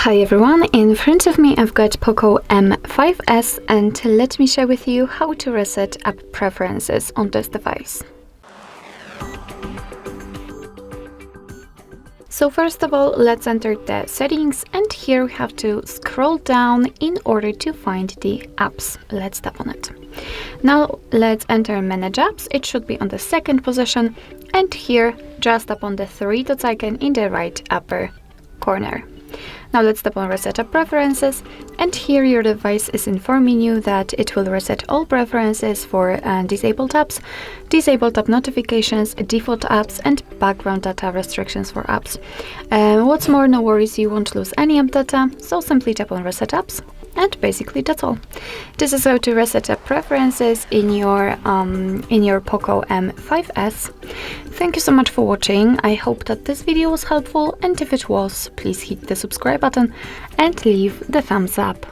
Hi everyone, in front of me I've got POCO M5s and let me share with you how to reset app preferences on this device. So first of all, let's enter the settings, and here we have to scroll down in order to find the apps. Let's tap on it. Now let's enter manage apps. It should be on the second position, and here just tap on the three dots icon in the right upper corner. Now let's tap on Reset App Preferences, and here your device is informing you that it will reset all preferences for disabled apps, disabled app notifications, default apps, and background data restrictions for apps. What's more, no worries, you won't lose any app data, so simply tap on Reset Apps, and basically that's all. This is how to reset app preferences in your POCO M5s. Thank you so much for watching. I hope that this video was helpful, and if it was, please hit the subscribe button and leave the thumbs up.